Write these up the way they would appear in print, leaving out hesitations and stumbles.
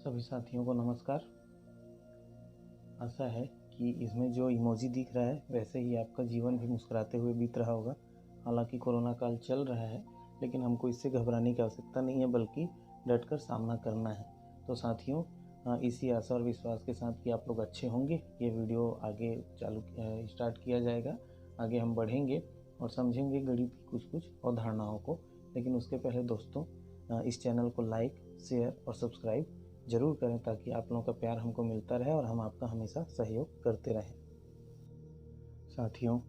सभी साथियों को नमस्कार। आशा है कि इसमें जो इमोजी दिख रहा है वैसे ही आपका जीवन भी मुस्कुराते हुए बीत रहा होगा। हालांकि कोरोना काल चल रहा है, लेकिन हमको इससे घबराने की आवश्यकता नहीं है, बल्कि डटकर सामना करना है। तो साथियों, इसी आशा और विश्वास के साथ कि आप लोग अच्छे होंगे, ये वीडियो आगे स्टार्ट किया जाएगा। आगे हम बढ़ेंगे और समझेंगे गणित की कुछ कुछ अवधारणाओं को। लेकिन उसके पहले दोस्तों, इस चैनल को लाइक, शेयर और सब्सक्राइब जरूर करें, ताकि आप लोगों का प्यार हमको मिलता रहे और हम आपका हमेशा सहयोग करते रहें। साथियों,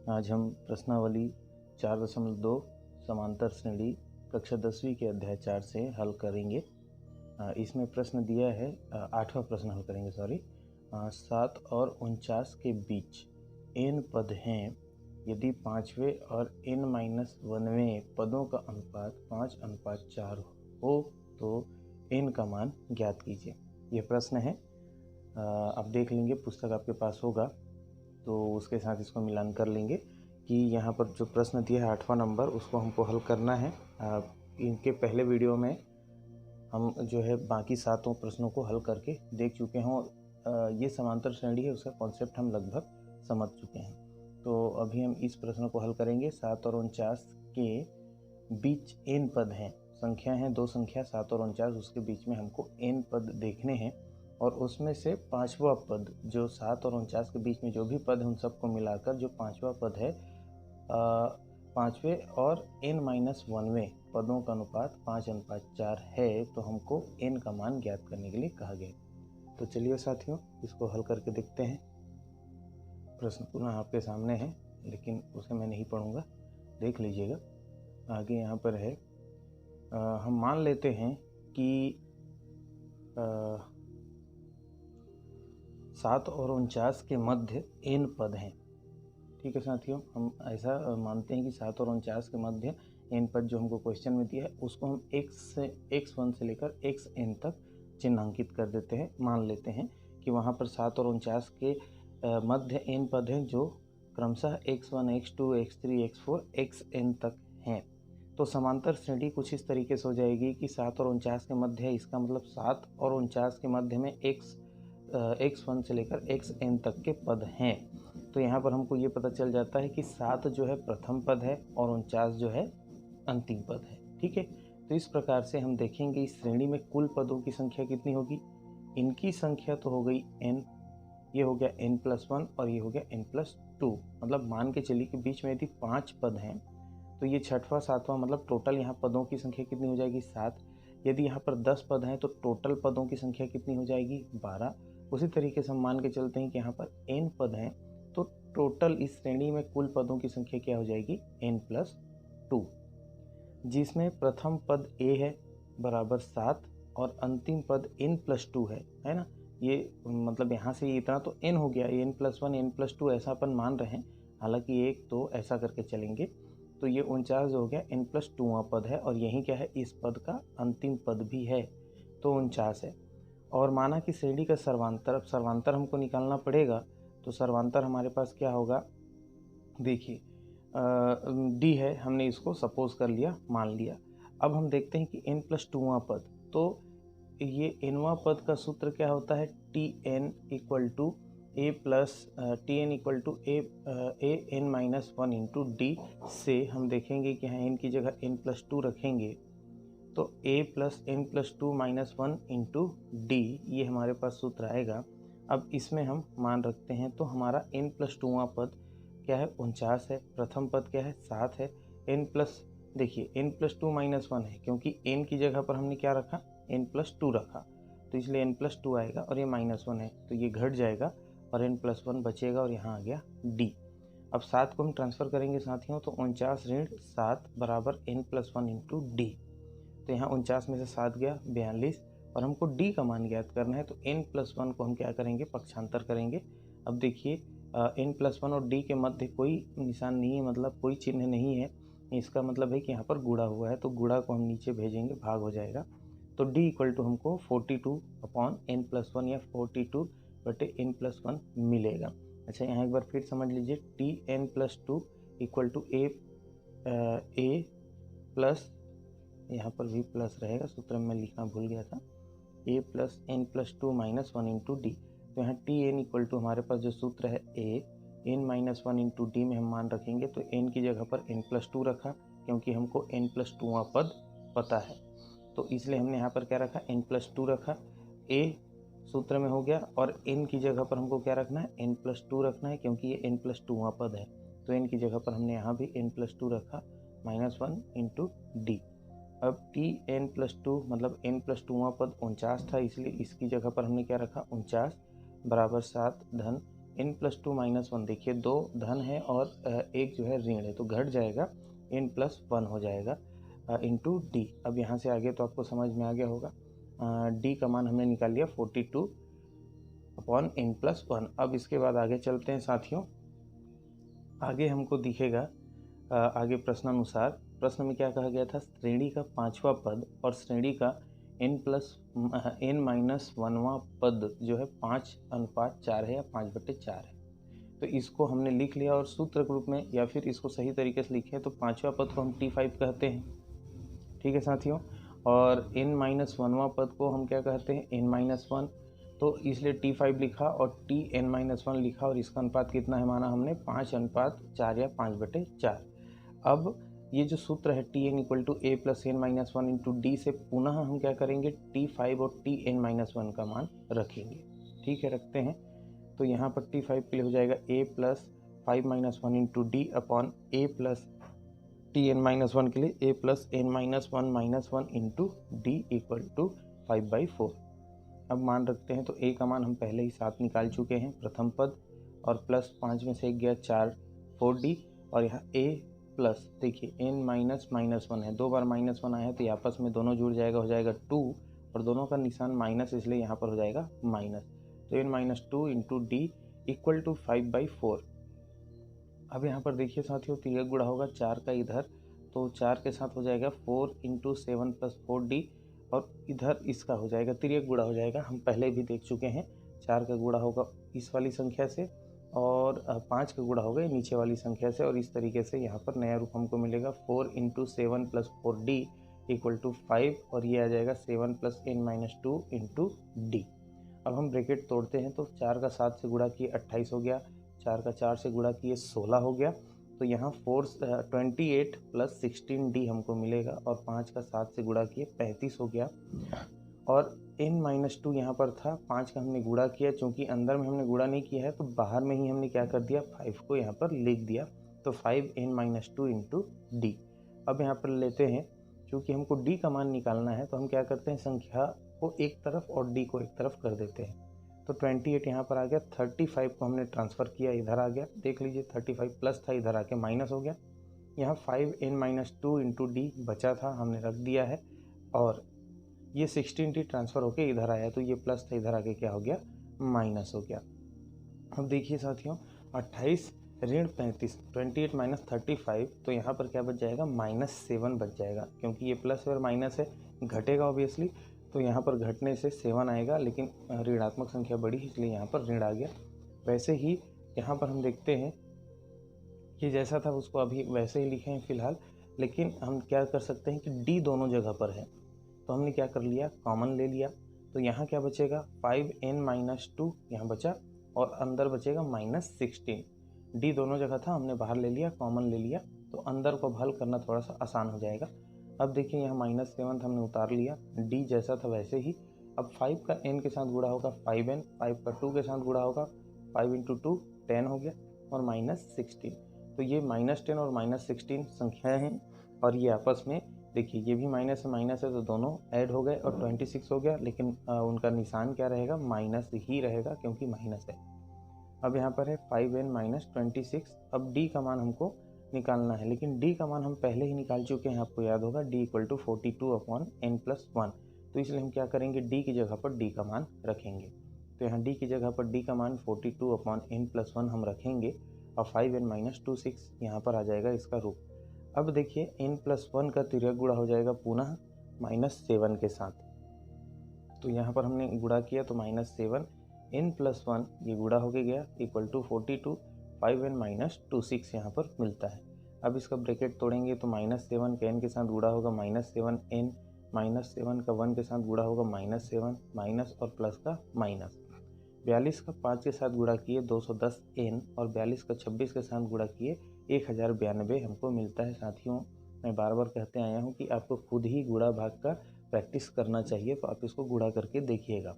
आज हम प्रश्नावली 4.2 समांतर श्रेणी कक्षा 10वीं के अध्याय 4 से हल करेंगे। इसमें प्रश्न दिया है, 8वां प्रश्न हल करेंगे। 7 और 49 के बीच n पद हैं। यदि 5वें और n-1वें पदों का अनुपात 5:4 हो तो n का मान ज्ञात कीजिए। ये प्रश्न है। आप देख लेंगे, पुस्तक आपके पास होगा तो उसके साथ इसको मिलान कर लेंगे कि यहाँ पर जो प्रश्न दिया है 8वां नंबर, उसको हमको हल करना है। इनके पहले वीडियो में हम जो है बाकी 7 प्रश्नों को हल करके देख चुके हों। ये समांतर श्रेणी है, उसका कॉन्सेप्ट हम लगभग समझ चुके हैं। तो अभी हम इस प्रश्न को हल करेंगे। 7 और 49 के बीच n पद हैं। संख्या है, 2 संख्या 7 और 49, उसके बीच में हमको n पद देखने हैं और उसमें से 5वां पद, जो 7 और 49 के बीच में जो भी पद है उन सबको मिलाकर जो 5वां पद है, 5वें और n-1वें पदों का अनुपात 5:4 है, तो हमको n का मान ज्ञात करने के लिए कहा गया। तो चलिए साथियों, इसको हल करके देखते हैं। प्रश्न पुनः आपके सामने है, लेकिन उसे मैं नहीं पढ़ूंगा, देख लीजिएगा। आगे यहाँ पर है, हम मान लेते हैं कि 7 और 49 के मध्य n पद हैं। ठीक है साथियों, हम ऐसा मानते हैं कि 7 और 49 के मध्य n पद जो हमको क्वेश्चन में दिया है, उसको हम x1 से लेकर xn तक चिन्हांकित कर देते हैं। मान लेते हैं कि वहाँ पर 7 और 49 के मध्य n पद हैं, जो क्रमशः x1, x2, x3, x4, xn तक हैं। तो समांतर श्रेणी कुछ इस तरीके से हो जाएगी कि 7 और 49 के मध्य है, इसका मतलब 7 और 49 के मध्य में x1 से लेकर xn तक के पद हैं। तो यहाँ पर हमको ये पता चल जाता है कि 7 जो है प्रथम पद है और 49 जो है अंतिम पद है। ठीक है, तो इस प्रकार से हम देखेंगे इस श्रेणी में कुल पदों की संख्या कितनी होगी। इनकी संख्या तो हो गई n, ये हो गया n+1 और ये हो गया n+2। मतलब मान के चलिए कि बीच में यदि 5 पद हैं, तो ये 6वां 7वां, मतलब टोटल यहाँ पदों की संख्या कितनी हो जाएगी, 7। यदि यहाँ पर 10 पद हैं तो टोटल पदों की संख्या कितनी हो जाएगी, 12। उसी तरीके से हम मान के चलते हैं कि यहाँ पर n पद हैं, तो टोटल इस श्रेणी में कुल पदों की संख्या क्या हो जाएगी, n+2, जिसमें प्रथम पद a है बराबर 7 और अंतिम पद n+2 है ना। ये मतलब यहाँ से इतना तो n हो गया, n+1 n+2 ऐसा अपन मान रहे हैं, हालांकि एक तो ऐसा करके चलेंगे। तो ये 49 हो गया, n+2वां पद है, और यही क्या है, इस पद का अंतिम पद भी है, तो 49 है। और माना कि श्रेणी का सर्वांतर, अब सर्वांतर हमको निकालना पड़ेगा। तो सर्वांतर हमारे पास क्या होगा, देखिए d है, हमने इसको सपोज कर लिया, मान लिया। अब हम देखते हैं कि n+2वां पद, तो ये nवां पद का सूत्र क्या होता है, tn equal to a n-1 into d. से हम देखेंगे कि यहाँ n की जगह n+2 रखेंगे, तो a + n+2-1 इंटू डी, ये हमारे पास सूत्र आएगा। अब इसमें हम मान रखते हैं, तो हमारा n+2वां पद क्या है, 49 है। प्रथम पद क्या है, 7 है। देखिए n+2-1 है, क्योंकि n की जगह पर हमने क्या रखा, n+2 रखा, तो इसलिए n+2 आएगा, और ये -1 है तो ये घट जाएगा और n+1 बचेगा, और यहाँ आ गया d। अब 7 को हम ट्रांसफ़र करेंगे साथियों, तो 49 ऋण 7 बराबर n+1 इंटू डी। तो यहाँ 49 में से 7 गया 42, और हमको d का मान ज्ञात करना है, तो n+1 को हम क्या करेंगे, पक्षांतर करेंगे। अब देखिए n+1 और d के मध्य कोई निशान नहीं है, मतलब कोई चिन्ह नहीं है, इसका मतलब है कि यहाँ पर गुणा हुआ है, तो गुणा को हम नीचे भेजेंगे, भाग हो जाएगा। तो d इक्वल टू हमको 42/n+1 या 42/n+1 मिलेगा। अच्छा, यहाँ एक बार फिर समझ लीजिए, tn+2 equal to a plus, यहाँ पर भी प्लस रहेगा, सूत्र में लिखना भूल गया था, A plus N plus two minus one into D. तो यहाँ टी एन इक्वल टू हमारे पास जो सूत्र है A N minus one into D में हम मान रखेंगे। तो एन की जगह पर एन प्लस टू रखा क्योंकि हमको एन प्लस टू पद पता है, तो इसलिए हमने यहाँ पर क्या रखा, एन प्लस टू रखा। ए सूत्र में हो गया और एन की जगह पर हमको क्या रखना है, एन प्लस टू रखना है क्योंकि ये एन प्लस टू पद है। तो एन की जगह पर हमने यहाँ भी एन प्लस टू रखा माइनस वन इंटू डी। अब टी एन प्लस टू मतलब एन प्लस टू पद 49 था, इसलिए इसकी जगह पर हमने क्या रखा 49 बराबर 7 धन n plus two minus one. देखिए दो धन है और एक जो है ऋण है, तो घट जाएगा एन प्लस वन हो जाएगा इंटू डी। अब यहाँ से आगे तो आपको समझ में आ गया होगा। डी का मान हमने निकाल लिया 42 अपॉन एन प्लस वन। अब इसके बाद आगे चलते हैं साथियों। आगे हमको दिखेगा आगे प्रश्नानुसार, प्रश्न में क्या कहा गया था, श्रेणी का पांचवा पद और श्रेणी का एन माइनस वनवा पद जो है 5:4 है या 5/4 है। तो इसको हमने लिख लिया और सूत्र के रूप में, या फिर इसको सही तरीके से लिखे तो पांचवा पद को हम T5 कहते हैं, ठीक है साथियों। और एन माइनस वनवा पद को हम क्या कहते हैं, एन माइनस वन। तो इसलिए T5 लिखा और टी एन माइनस वन लिखा और इसका अनुपात कितना है माना हमने 5:4 या 5/4। अब ये जो सूत्र है t n equal to a plus N minus one into d से पुनः हम क्या करेंगे, T5 और टी एन माइनस वन का मान रखेंगे, ठीक है रखते हैं। तो यहाँ पर T5 के लिए हो जाएगा A plus 5 minus one into D upon A plus T N minus one के लिए A plus N minus one into D equal to 5/4। अब मान रखते हैं, तो ए का मान हम पहले ही 7 निकाल चुके हैं प्रथम पद, और प्लस 5 में से एक गया 4 4D, और यहाँ ए प्लस देखिए एन माइनस वन है, 2 बार -1 आया है तो ये आपस में दोनों जुड़ जाएगा, हो जाएगा 2 और दोनों का निशान माइनस, इसलिए यहाँ पर हो जाएगा माइनस। तो n minus two into D equal to 5/4। अब यहाँ पर देखिए साथियों तिर्यक गुणा होगा 4 का इधर, तो 4 के साथ हो जाएगा 4 इंटू 7 प्लस 4D, और इधर इसका हो जाएगा तिर्यक गुणा हो जाएगा, हम पहले भी देख चुके हैं। 4 का गुणा होगा इस वाली संख्या से और 5 का गुणा होगा नीचे वाली संख्या से, और इस तरीके से यहाँ पर नया रूप हमको मिलेगा 4 into 7 plus 4D equal to 5, और ये आ जाएगा 7 plus N minus two into d. अब हम ब्रैकेट तोड़ते हैं, तो 4 का 7 से गुणा किए 28 हो गया, 4 का 4 से गुणा किए 16 हो गया। तो यहाँ 28 प्लस 16D हमको मिलेगा, और 5 का 7 से गुणा किए 35 हो गया। और n माइनस टू यहाँ पर था, 5 का हमने गुणा किया, चूँकि अंदर में हमने गुणा नहीं किया है तो बाहर में ही हमने क्या कर दिया 5 को यहाँ पर लिख दिया, तो 5n minus two into d. अब यहाँ पर लेते हैं, चूँकि हमको d का मान निकालना है तो हम क्या करते हैं, संख्या को एक तरफ और d को एक तरफ कर देते हैं। तो 28 यहाँ पर आ गया, 35 को हमने ट्रांसफ़र किया इधर आ गया, देख लीजिए 35 प्लस था इधर आके माइनस हो गया। यहाँ 5n minus two into D बचा था, हमने रख दिया है, और ये 16t ट्रांसफ़र होके इधर आया, तो ये प्लस था इधर आके क्या हो गया माइनस हो गया। अब देखिए साथियों 28 ऋण 35, 28 माइनस 35, तो यहाँ पर क्या बच जाएगा -7 बच जाएगा, क्योंकि ये प्लस और माइनस है, घटेगा ऑब्वियसली, तो यहाँ पर घटने से 7 आएगा, लेकिन ऋणात्मक संख्या बड़ी इसलिए यहाँ पर ऋण आ गया। वैसे ही यहाँ पर हम देखते हैं कि जैसा था उसको अभी वैसे ही लिखे हैं फिलहाल, लेकिन हम क्या कर सकते हैं कि डी दोनों जगह पर है, तो हमने क्या कर लिया कॉमन ले लिया। तो यहाँ क्या बचेगा 5n माइनस टू यहाँ बचा, और अंदर बचेगा -16। डी दोनों जगह था, हमने बाहर ले लिया, कॉमन ले लिया, तो अंदर को हल करना थोड़ा सा आसान हो जाएगा। अब देखिए यहाँ -7 हमने उतार लिया, डी जैसा था वैसे ही। अब 5 का n के साथ गुणा होगा 5n, 5 का 2 के साथ गुणा होगा 5 इंटू 2 10 हो गया, और -16। तो ये -10 और -16 संख्याएँ हैं, और ये आपस में देखिए ये भी माइनस है तो दोनों ऐड हो गए और 26 हो गया, लेकिन उनका निशान क्या रहेगा माइनस ही रहेगा क्योंकि माइनस है। अब यहाँ पर है 5n माइनस 26। अब d का मान हमको निकालना है, लेकिन d का मान हम पहले ही निकाल चुके हैं, आपको याद होगा d equal to 42 upon n plus 1। तो इसलिए हम क्या करेंगे d की जगह पर d का मान रखेंगे। तो यहाँ d की जगह पर d का मान 42 अपॉन n प्लस 1 हम रखेंगे, और 5n माइनस 26 यहाँ पर आ जाएगा इसका रूप। अब देखिए n प्लस 1 का तिर्यक गुणा हो जाएगा पुनः -7 के साथ, तो यहाँ पर हमने गुणा किया तो -7 n प्लस 1 ये गुणा होके गया इक्वल टू 42 5n माइनस 26 यहाँ पर मिलता है। अब इसका ब्रैकेट तोड़ेंगे तो -7 के n के साथ गुणा होगा -7n -7 का 1 के साथ गुणा होगा -7, माइनस और प्लस का माइनस। 42 का 5 के साथ गुणा किए 210n और 42 का 26 के साथ गुणा किए 1092 हमको मिलता है। साथियों, मैं बार बार कहते आया हूँ कि आपको खुद ही गुणा भाग का प्रैक्टिस करना चाहिए, तो आप इसको गुणा करके देखिएगा।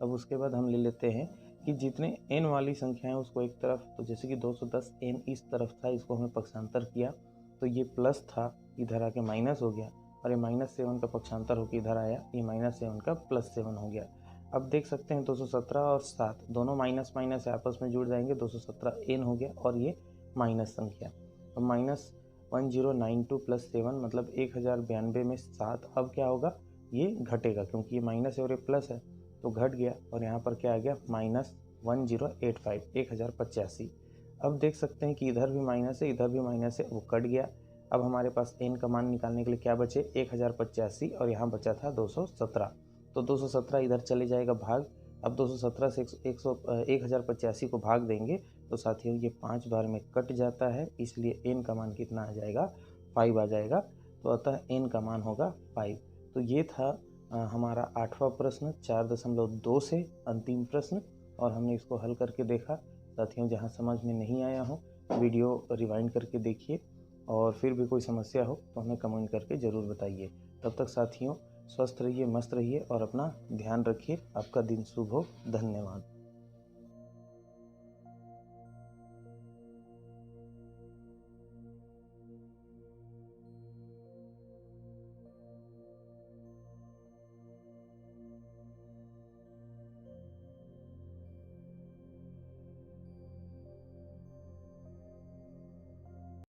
अब उसके बाद हम ले लेते हैं कि जितने n वाली संख्या है उसको एक तरफ, तो जैसे कि 210n इस तरफ था, इसको हमें पक्षांतर किया तो ये प्लस था, इधर आके माइनस हो गया, और ये -7 का पक्षांतर होकर इधर आया, ये -7 का +7 हो गया। अब देख सकते हैं 217 और 7 दोनों माइनस माइनस आपस में जुड़ जाएंगे, 217n हो गया और ये माइनस संख्या। अब -1092 + 7 मतलब 1092 में 7 अब क्या होगा, ये घटेगा क्योंकि ये माइनस है और ये प्लस है तो घट गया, और यहाँ पर क्या आ गया -1085 1085। अब देख सकते हैं कि इधर भी माइनस है इधर भी माइनस है, वो कट गया। अब हमारे पास n का मान निकालने के लिए क्या बचे, 1085 और यहाँ बचा था 217, तो 217 इधर चले जाएगा भाग। अब 217 से 1085 को भाग देंगे तो साथियों ये 5 बार में कट जाता है, इसलिए n का मान कितना आ जाएगा, 5 आ जाएगा। तो अतः n का मान होगा 5। तो ये था हमारा 8वां प्रश्न 4.2 से अंतिम प्रश्न, और हमने इसको हल करके देखा। साथियों, जहाँ समझ में नहीं आया हो वीडियो रिवाइंड करके देखिए, और फिर भी कोई समस्या हो तो हमें कमेंट करके ज़रूर बताइए। तब तक साथियों, स्वस्थ रहिए, मस्त रहिए और अपना ध्यान रखिए। आपका दिन शुभ हो। धन्यवाद।